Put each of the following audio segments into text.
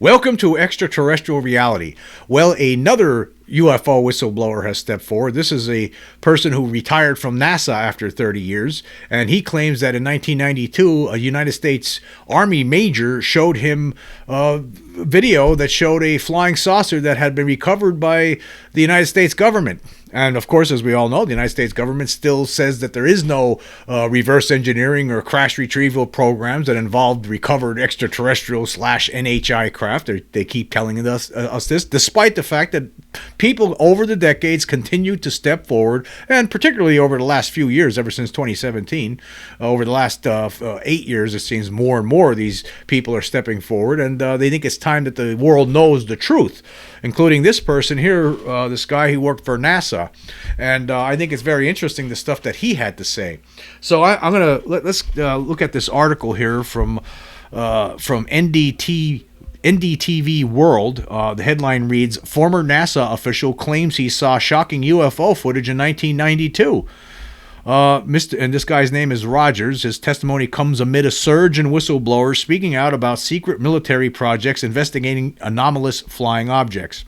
Welcome to Extraterrestrial Reality. Well, another UFO whistleblower has stepped forward. This is a person who retired from NASA after 30 years, and he claims that in 1992, a United States Army major showed him a video that showed a flying saucer that had been recovered by the United States government. And of course, as we all know, the United States government still says that there is no reverse engineering or crash retrieval programs that involved recovered extraterrestrial/NHI craft. They keep telling us this, despite the fact that people over the decades continue to step forward, and particularly over the last few years, ever since 2017, over the last 8 years, it seems more and more these people are stepping forward, and they think it's time that the world knows the truth, including this person here, this guy who worked for NASA. And I think it's very interesting, the stuff that he had to say. So I'm going to let's look at this article here from NDTV World. The headline reads, "Former NASA official claims he saw shocking UFO footage in 1992." And this guy's name is Rogers. His testimony comes amid a surge in whistleblowers speaking out about secret military projects investigating anomalous flying objects.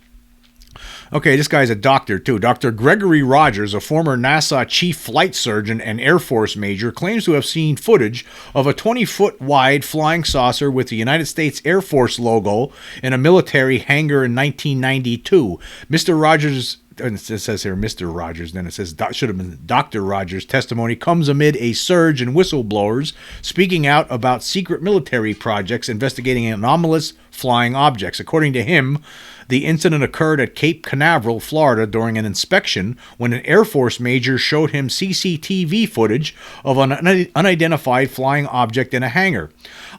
Okay, this guy's a doctor, too. Dr. Gregory Rogers, a former NASA chief flight surgeon and Air Force major, claims to have seen footage of a 20-foot wide flying saucer with the United States Air Force logo in a military hangar in 1992. Mr. Rogers... And it says here Mr. Rogers, then it says should have been Dr. Rogers' testimony comes amid a surge in whistleblowers speaking out about secret military projects investigating anomalous flying objects. According to him, the incident occurred at Cape Canaveral, Florida, during an inspection when an Air Force major showed him CCTV footage of an unidentified flying object in a hangar.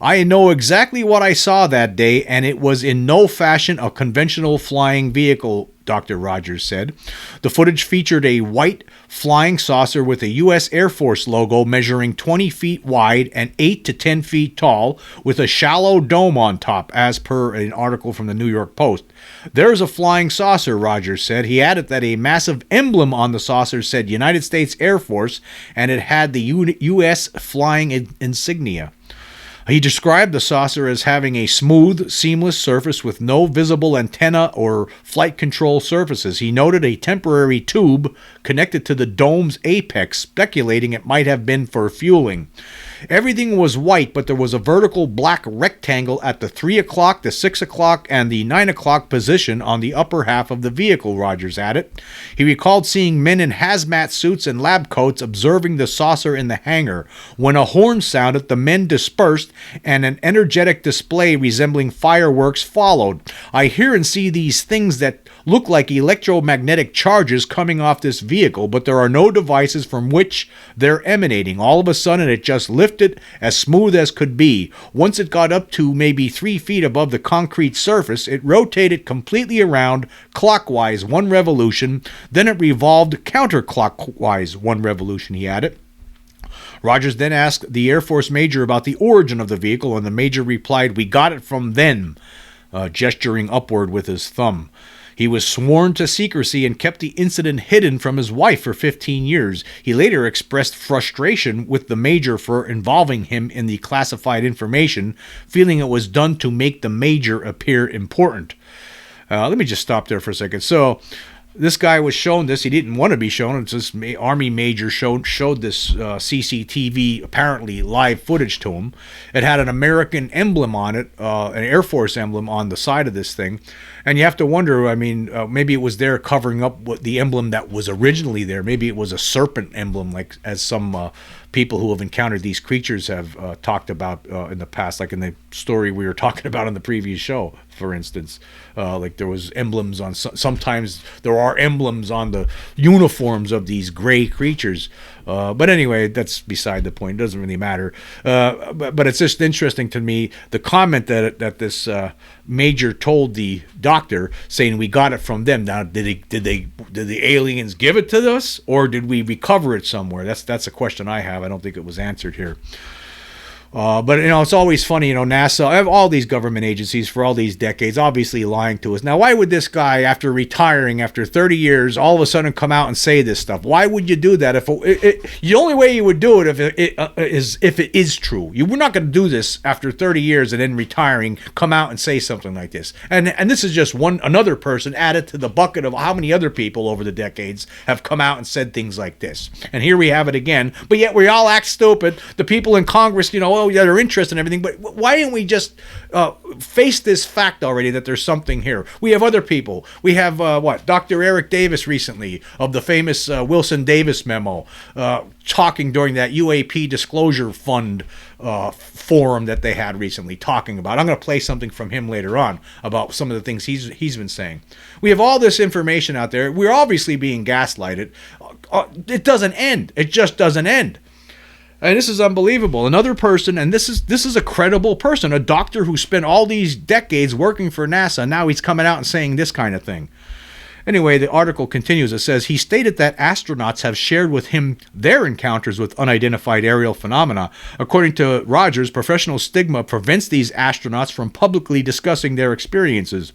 "I know exactly what I saw that day, and it was in no fashion a conventional flying vehicle," Dr. Rogers said. The footage featured a white flying saucer with a U.S. Air Force logo measuring 20 feet wide and 8 to 10 feet tall with a shallow dome on top, as per an article from the New York Post. "There's a flying saucer," Rogers said. He added that a massive emblem on the saucer said United States Air Force, and it had the U.S. flying insignia. He described the saucer as having a smooth, seamless surface with no visible antenna or flight control surfaces. He noted a temporary tube connected to the dome's apex, speculating it might have been for fueling. "Everything was white, but there was a vertical black rectangle at the 3 o'clock, the 6 o'clock, and the 9 o'clock position on the upper half of the vehicle," Rogers added. He recalled seeing men in hazmat suits and lab coats observing the saucer in the hangar. When a horn sounded, the men dispersed, and an energetic display resembling fireworks followed. "I hear and see these things that look like electromagnetic charges coming off this vehicle, but there are no devices from which they're emanating. All of a sudden, it just lifted as smooth as could be. Once it got up to maybe 3 feet above the concrete surface, it rotated completely around clockwise 1 revolution. Then it revolved counterclockwise 1 revolution," he added. Rogers then asked the Air Force major about the origin of the vehicle, and the major replied, "We got it from them," gesturing upward with his thumb. He was sworn to secrecy and kept the incident hidden from his wife for 15 years. He later expressed frustration with the major for involving him in the classified information, feeling it was done to make the major appear important. Let me just stop there for a second. So this guy was shown this. He didn't want to be shown. It's this Army major showed this CCTV, apparently live footage to him. It had an American emblem on it, an Air Force emblem on the side of this thing. And you have to wonder, I mean, maybe it was there covering up what the emblem that was originally there. Maybe it was a serpent emblem, like as some people who have encountered these creatures have talked about in the past, like in the story we were talking about on the previous show, for instance. Like there was emblems on, sometimes there are emblems on the uniforms of these gray creatures. But anyway, that's beside the point. It doesn't really matter. But it's just interesting to me, the comment that this major told the doctor, saying we got it from them. Now, did the aliens give it to us, or did we recover it somewhere? That's a question I have. I don't think it was answered here. But it's always funny. NASA, I have all these government agencies for all these decades, obviously lying to us. Now, why would this guy, after retiring, after 30 years, all of a sudden come out and say this stuff? Why would you do that? If the only way you would do it is if it is true. You were not going to do this after 30 years and then retiring, come out and say something like this. And this is just another person added to the bucket of how many other people over the decades have come out and said things like this. And here we have it again. But yet we all act stupid. The people in Congress, that are interested in everything, but why didn't we just face this fact already that there's something here? We have other people. We have Dr. Eric Davis recently of the famous Wilson Davis memo, talking during that UAP Disclosure Fund forum that they had recently, talking about. I'm going to play something from him later on about some of the things he's been saying. We have all this information out there. We're obviously being gaslighted. It doesn't end. It just doesn't end. And this is unbelievable. Another person, and this is a credible person, a doctor who spent all these decades working for NASA. Now he's coming out and saying this kind of thing. Anyway, the article continues. It says, he stated that astronauts have shared with him their encounters with unidentified aerial phenomena. According to Rogers, professional stigma prevents these astronauts from publicly discussing their experiences.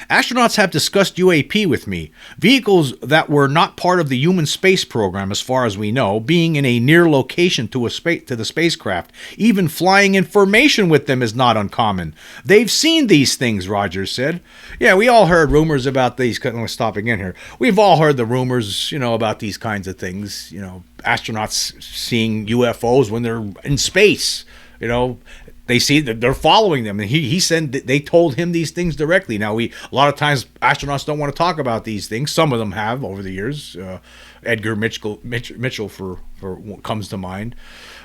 Astronauts have discussed UAP with me, vehicles that were not part of the human space program as far as we know, being in a near location to the spacecraft. Even flying in formation with them is not uncommon. They've seen these things, Rogers said. Yeah, we all heard rumors about these. I'm stopping in here. We've all heard the rumors, about these kinds of things. Astronauts seeing UFOs when they're in space. They see that they're following them, and he said that they told him these things directly. Now, a lot of times astronauts don't want to talk about these things. Some of them have over the years. Edgar Mitchell for what comes to mind.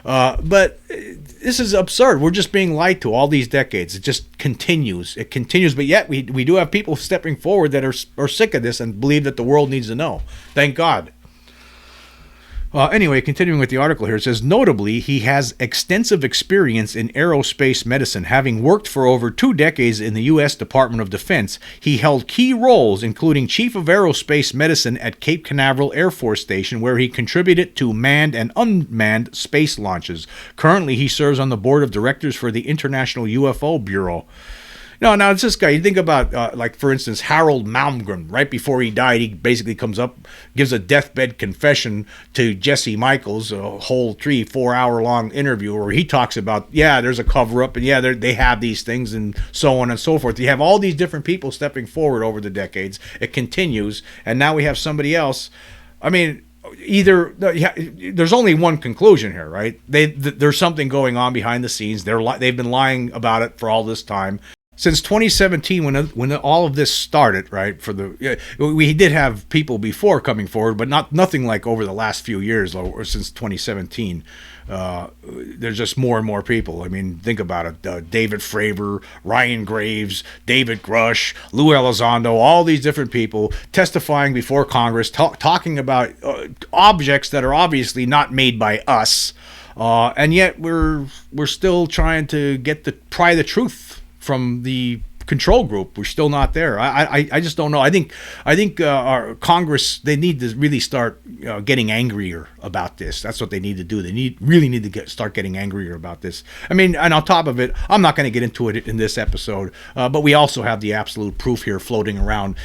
But this is absurd. We're just being lied to all these decades. It just continues. It continues. But yet we do have people stepping forward that are sick of this and believe that the world needs to know. Thank God. Anyway, continuing with the article here, it says, notably, he has extensive experience in aerospace medicine. Having worked for over 2 decades in the U.S. Department of Defense, he held key roles, including Chief of Aerospace Medicine at Cape Canaveral Air Force Station, where he contributed to manned and unmanned space launches. Currently, he serves on the board of directors for the International UFO Bureau. Now it's this guy. You think about, for instance, Harold Malmgren. Right before he died, he basically comes up, gives a deathbed confession to Jesse Michaels, a whole 3-4-hour-long interview where he talks about, there's a cover-up, and they have these things, and so on and so forth. You have all these different people stepping forward over the decades. It continues, and now we have somebody else. I mean, there's only one conclusion here, right? There's something going on behind the scenes. They've been lying about it for all this time. Since 2017, when all of this started, right? We did have people before coming forward, but nothing like over the last few years, or since 2017. There's just more and more people. I mean, think about it. David Fravor, Ryan Graves, David Grush, Lou Elizondo, all these different people testifying before Congress, talking about objects that are obviously not made by us, and yet we're still trying to pry the truth from the control group. We're still not there. I just don't know. I think our Congress, they need to really start getting angrier about this. That's what they need to do. They really need to start getting angrier about this. I mean, and on top of it, I'm not going to get into it in this episode, but we also have the absolute proof here floating around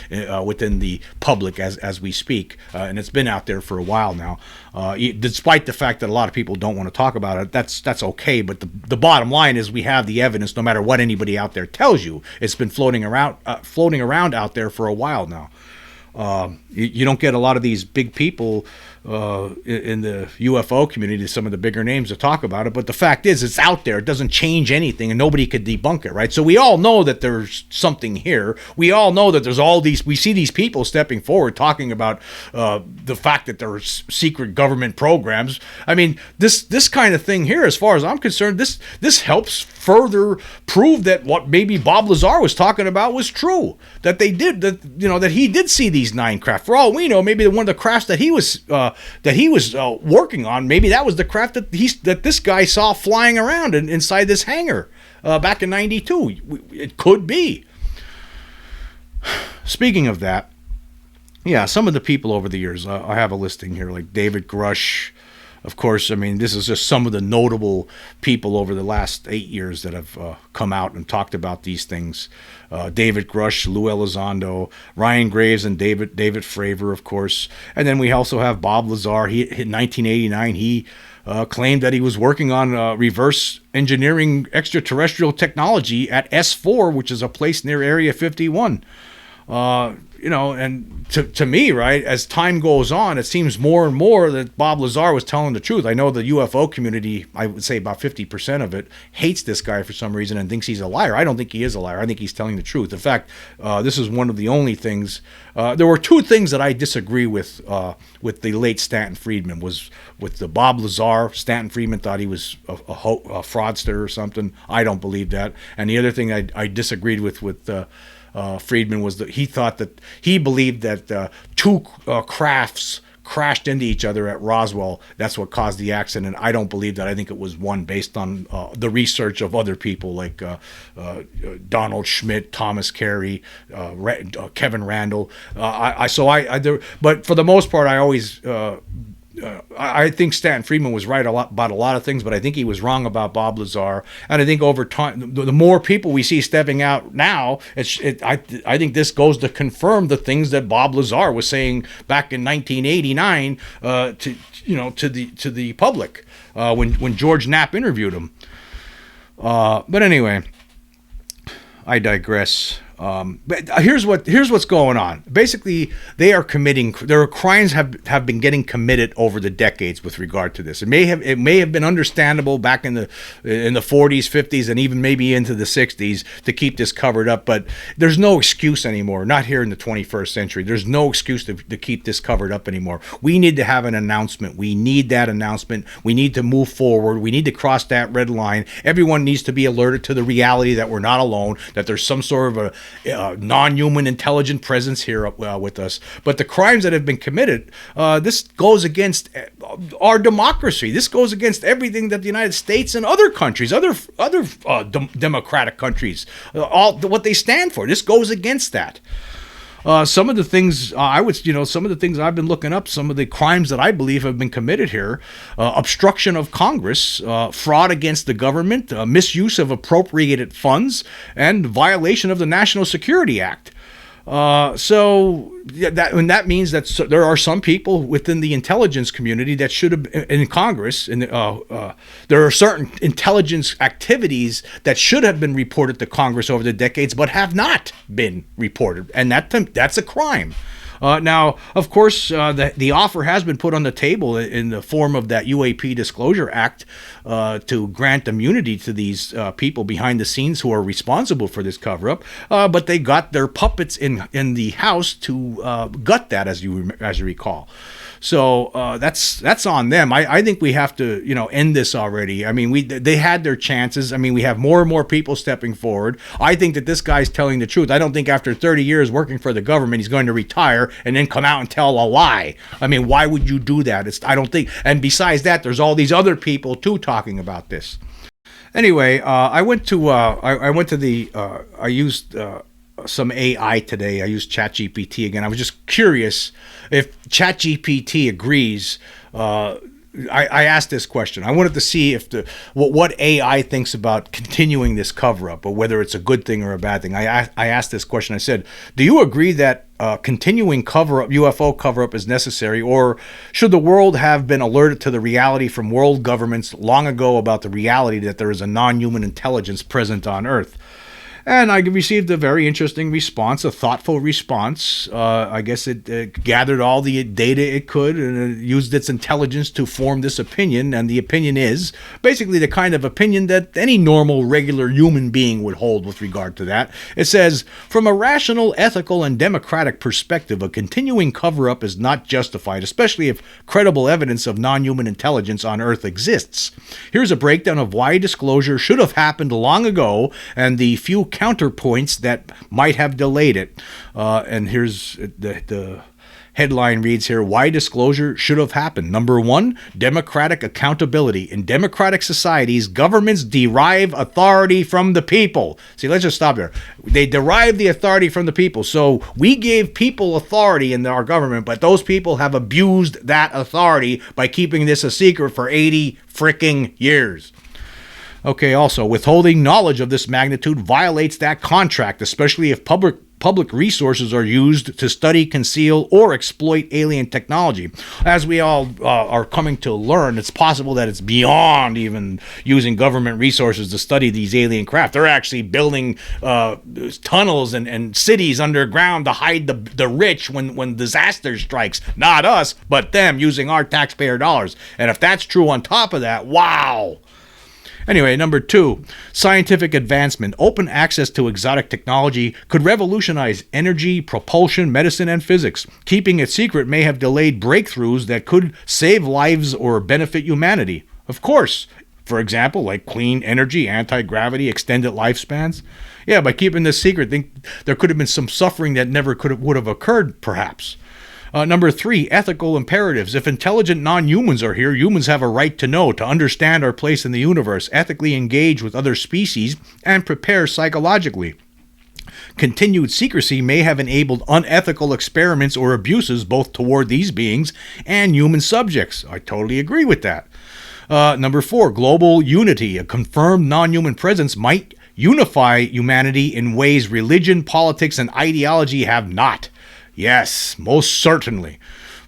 within the public as we speak, and it's been out there for a while now. Despite the fact that a lot of people don't want to talk about it, that's okay. But the bottom line is we have the evidence. No matter what anybody out there tells you, it's been floating around out there for a while now. You don't get a lot of these big people in the UFO community, some of the bigger names to talk about it, but the fact is it's out there. It doesn't change anything, and nobody could debunk it, right? So we all know that there's something here. We all know that there's we see these people stepping forward talking about the fact that there's secret government programs. I mean, this kind of thing here, as far as I'm concerned, this helps further prove that what maybe Bob Lazar was talking about was true, that he did see these 9 craft. For all we know, maybe one of the crafts that he was working on, maybe that was the craft that this guy saw flying around inside this hangar back in '92. It could be. Speaking of that, some of the people over the years, I have a listing here, like David Grush, Of course, I mean, this is just some of the notable people over the last 8 years that have come out and talked about these things. David Grush, Lou Elizondo, Ryan Graves, and David Fravor, of course. And then we also have Bob Lazar. In 1989, he claimed that he was working on reverse engineering extraterrestrial technology at S4, which is a place near Area 51. And to me, right, as time goes on, it seems more and more that Bob Lazar was telling the truth. I know the UFO community, I would say about 50% of it, hates this guy for some reason and thinks he's a liar. I don't think he is a liar. I think he's telling the truth. In fact, this is one of the only things. There were two things that I disagree with the late Stanton Friedman. Was with the Bob Lazar. Stanton Friedman thought he was a fraudster or something. I don't believe that. And the other thing I disagreed with Friedman was that he believed that two crafts crashed into each other at Roswell. That's what caused the accident. I don't believe that. I think it was one based on the research of other people like Donald Schmidt, Thomas Carey, Kevin Randall. But for the most part, I always. I think Stanton Friedman was right about a lot of things, but I think he was wrong about Bob Lazar. And I think over time, the more people we see stepping out now, I think this goes to confirm the things that Bob Lazar was saying back in 1989 to the public when George Knapp interviewed him. But anyway, I digress. But here's what's going on. Basically, there are crimes have been getting committed over the decades with regard to this. It may have been understandable back in the 40s, 50s, and even maybe into the 60s to keep this covered up. But there's no excuse anymore. Not here in the 21st century. There's no excuse to keep this covered up anymore. We need to have an announcement. We need that announcement. We need to move forward. We need to cross that red line. Everyone needs to be alerted to the reality that we're not alone. That there's some sort of a non-human intelligent presence here with us. But the crimes that have been committed, this goes against our democracy. This goes against everything that the United States and other countries, other democratic countries, what they stand for. This goes against that. Some of the things some of the things I've been looking up, some of the crimes that I believe have been committed here: obstruction of Congress, fraud against the government, misuse of appropriated funds, and violation of the National Security Act. That means that there are some people within the intelligence community that should have in Congress, and there are certain intelligence activities that should have been reported to Congress over the decades, but have not been reported, and that's a crime. Now, of course, the offer has been put on the table in the form of that UAP Disclosure Act to grant immunity to these people behind the scenes who are responsible for this cover-up. But they got their puppets in the House to gut that, as you recall. So that's on them. I think we have to end this already. I mean, they had their chances. I mean, we have more and more people stepping forward. I think that this guy's telling the truth. I don't think after 30 years working for the government he's going to retire and then come out and tell a lie. I mean, why would you do that? I don't think. And besides that, there's all these other people too talking about this. Anyway, I used some AI today. I used ChatGPT again. I was just curious if ChatGPT agrees. I asked this question. I wanted to see if what AI thinks about continuing this cover-up, or whether it's a good thing or a bad thing. I asked this question. I said, do you agree that continuing UFO cover-up is necessary, or should the world have been alerted to the reality from world governments long ago about the reality that there is a non-human intelligence present on Earth? And I received a very interesting response, a thoughtful response. I guess it gathered all the data it could and it used its intelligence to form this opinion. And the opinion is basically the kind of opinion that any normal, regular human being would hold with regard to that. It says, from a rational, ethical, and democratic perspective, a continuing cover-up is not justified, especially if credible evidence of non-human intelligence on Earth exists. Here's a breakdown of why disclosure should have happened long ago and the few counterpoints that might have delayed it. And here's the Headline reads here, why disclosure should have happened. Number one, democratic accountability. In democratic societies, governments derive authority from the people. See, let's just stop there. They derive the authority from the people. So we gave people authority in our government, but those people have abused that authority by keeping this a secret for 80 freaking years. Okay, also, withholding knowledge of this magnitude violates that contract, especially if public resources are used to study, conceal, or exploit alien technology. As we all are coming to learn, it's possible that it's beyond even using government resources to study these alien craft. They're actually building tunnels and cities underground to hide the rich when disaster strikes. Not us, but them, using our taxpayer dollars. And if that's true on top of that, wow. Anyway, number two, scientific advancement. Open access to exotic technology could revolutionize energy, propulsion, medicine, and physics. Keeping it secret may have delayed breakthroughs that could save lives or benefit humanity. Of course, for example, like clean energy, anti-gravity, extended lifespans. Yeah, by keeping this secret, there could have been some suffering that never would have occurred, perhaps. Number three, ethical imperatives. If intelligent non-humans are here, humans have a right to know, to understand our place in the universe, ethically engage with other species, and prepare psychologically. Continued secrecy may have enabled unethical experiments or abuses both toward these beings and human subjects. I totally agree with that. Number four, global unity. A confirmed non-human presence might unify humanity in ways religion, politics, and ideology have not. Yes, most certainly.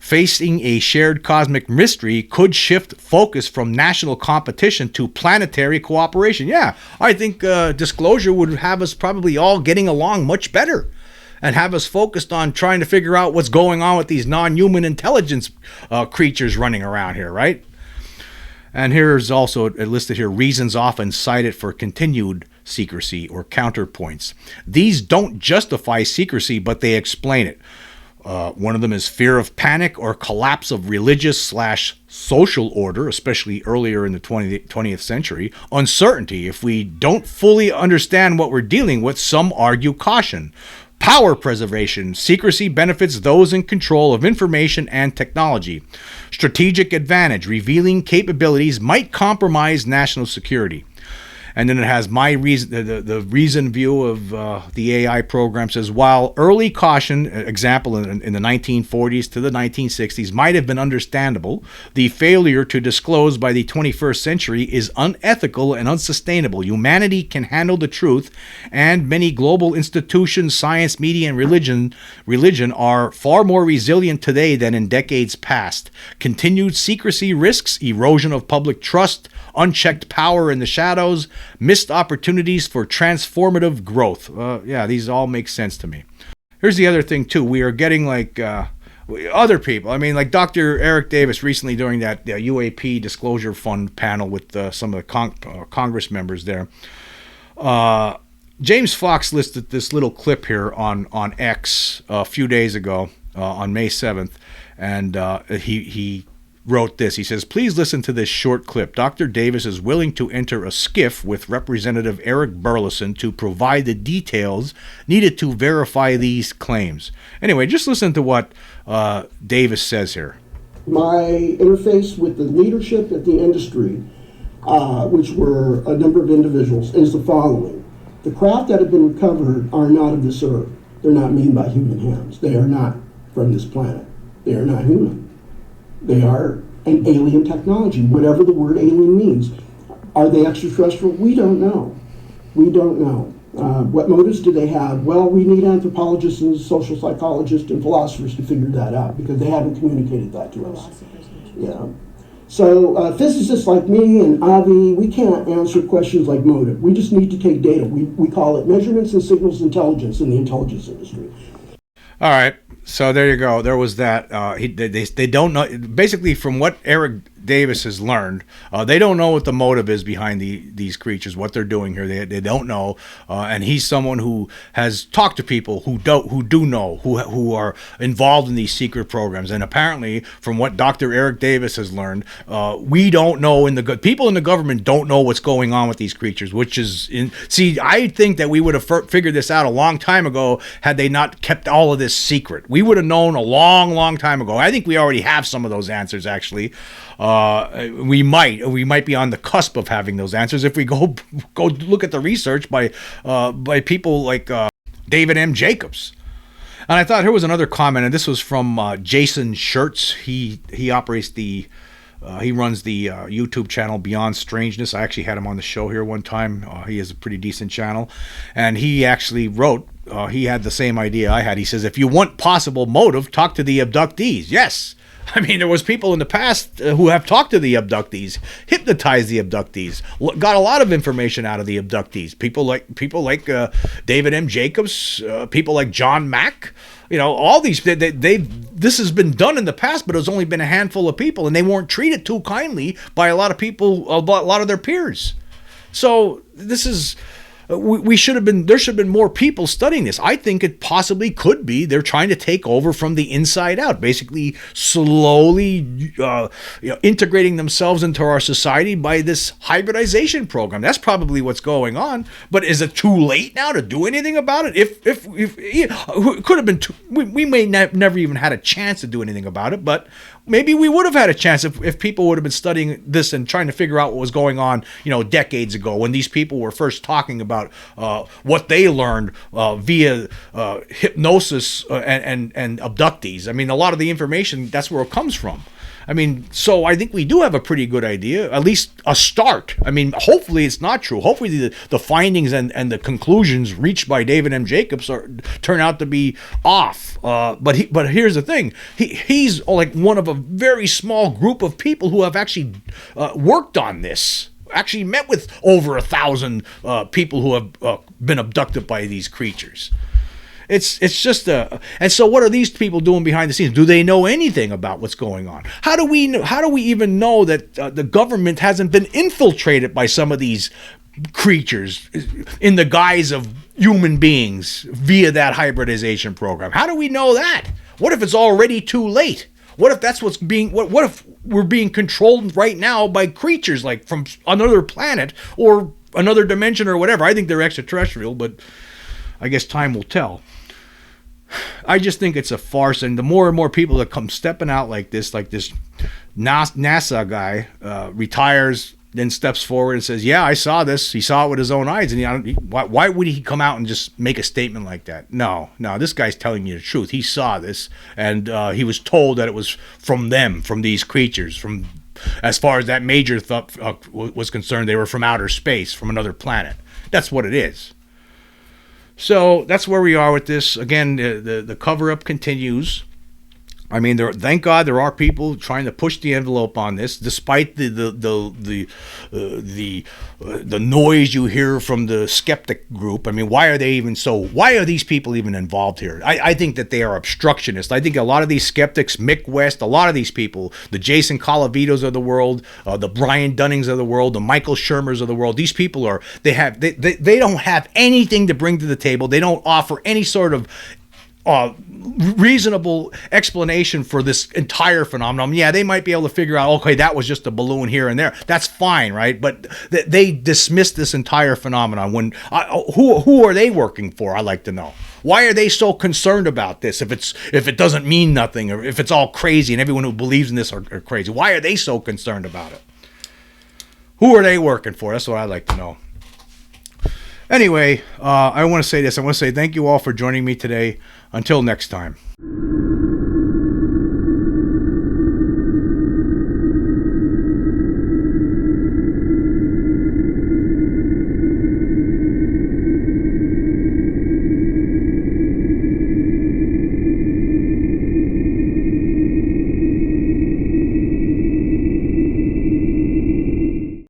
Facing a shared cosmic mystery could shift focus from national competition to planetary cooperation. Yeah, I think disclosure would have us probably all getting along much better and have us focused on trying to figure out what's going on with these non-human intelligence creatures running around here, right? And here's also listed here, reasons often cited for continued secrecy or counterpoints. These don't justify secrecy, but they explain it. One of them is fear of panic or collapse of religious/social order, especially earlier in the 20th century. Uncertainty. If we don't fully understand what we're dealing with, some argue caution. Power preservation. Secrecy benefits those in control of information and technology. Strategic advantage. Revealing capabilities might compromise national security. And then it has my reason, the reason view of the AI program says, while early caution, example in the 1940s to the 1960s, might have been understandable, the failure to disclose by the 21st century is unethical and unsustainable. Humanity can handle the truth, and many global institutions, science, media, and religion are far more resilient today than in decades past. Continued secrecy risks erosion of public trust, unchecked power in the shadows, missed opportunities for transformative growth. Yeah, these all make sense to me. Here's the other thing, too. We are getting like other people. I mean, like Dr. Eric Davis recently during that UAP Disclosure Fund panel with some of the Congress members there. James Fox listed this little clip here on X a few days ago on May 7th, and he wrote this. He says, please listen to this short clip. Dr. Davis is willing to enter a skiff with Representative Eric Burleson to provide the details needed to verify these claims. Anyway, just listen to what Davis says here. My interface with the leadership at the industry, which were a number of individuals, is the following. The craft that have been recovered are not of this earth. They're not made by human hands. They are not from this planet. They are not human. They are an alien technology, whatever the word alien means. Are they extraterrestrial? We don't know. We don't know. What motives do they have? Well, we need anthropologists and social psychologists and philosophers to figure that out because they haven't communicated that to us. Yeah. So physicists like me and Avi, we can't answer questions like motive. We just need to take data. We call it measurements and signals intelligence in the intelligence industry. All right. So there you go. There was that. They don't know. Basically, from what Eric Davis has learned, they don't know what the motive is behind these creatures, what they're doing here. They don't know. And he's someone who has talked to people who do know, who are involved in these secret programs. And apparently, from what Dr. Eric Davis has learned, we don't know. People in the government don't know what's going on with these creatures. See, I think that we would have figured this out a long time ago had they not kept all of this this secret. We would have known a long, long time ago. I think we already have some of those answers, actually. We might be on the cusp of having those answers if we go look at the research by people like David M. Jacobs. And I thought here was another comment, and this was from Jason Schertz. He operates the he runs the YouTube channel Beyond Strangeness. I actually had him on the show here one time. He has a pretty decent channel, and he actually wrote. He had the same idea I had. He says, if you want possible motive, talk to the abductees. Yes. I mean, there was people in the past who have talked to the abductees, hypnotized the abductees, got a lot of information out of the abductees. People like David M. Jacobs, people like John Mack. You know, all these this has been done in the past, but it's only been a handful of people, and they weren't treated too kindly by a lot of people, a lot of their peers. So this is. We should have been. There should have been more people studying this. I think it possibly could be they're trying to take over from the inside out, basically slowly integrating themselves into our society by this hybridization program. That's probably what's going on. But is it too late now to do anything about it? If it could have been, we may never even had a chance to do anything about it, but. Maybe we would have had a chance if people would have been studying this and trying to figure out what was going on, decades ago when these people were first talking about what they learned via hypnosis and abductees. I mean, a lot of the information, that's where it comes from. I mean, so I think we do have a pretty good idea, at least a start. I mean, hopefully it's not true. Hopefully the findings and the conclusions reached by David M. Jacobs turn out to be off. But here's the thing. He's like one of a very small group of people who have actually worked on this. Actually met with over 1,000 people who have been abducted by these creatures. It's just and so what are these people doing behind the scenes? Do they know anything about what's going on? How do we even know that the government hasn't been infiltrated by some of these creatures in the guise of human beings via that hybridization program? How do we know that? What if it's already too late? What if that's what's being? What if we're being controlled right now by creatures like from another planet or another dimension or whatever? I think they're extraterrestrial, but I guess time will tell. I just think it's a farce, and the more and more people that come stepping out like this NASA guy retires, then steps forward and says, yeah, I saw this. He saw it with his own eyes. And why would he come out and just make a statement like that? No, this guy's telling you the truth. He saw this, and he was told that it was from them, from these creatures, from as far as that major was concerned, they were from outer space, from another planet. That's what it is. So that's where we are with this. Again, the cover-up continues. I mean, thank God there are people trying to push the envelope on this, despite the noise you hear from the skeptic group. I mean, why are these people even involved here? I think that they are obstructionists. I think a lot of these skeptics, Mick West, a lot of these people, the Jason Calavitos of the world, the Brian Dunnings of the world, the Michael Shermers of the world, these people they don't have anything to bring to the table. They don't offer any sort of reasonable explanation for this entire phenomenon. Yeah, they might be able to figure out, okay, that was just a balloon here and there. That's fine, right? But they dismiss this entire phenomenon. When who are they working for? I'd like to know. Why are they so concerned about this? If it doesn't mean nothing, or if it's all crazy and everyone who believes in this are crazy, why are they so concerned about it? Who are they working for? That's what I'd like to know. Anyway, I want to say this. I want to say thank you all for joining me today. Until next time.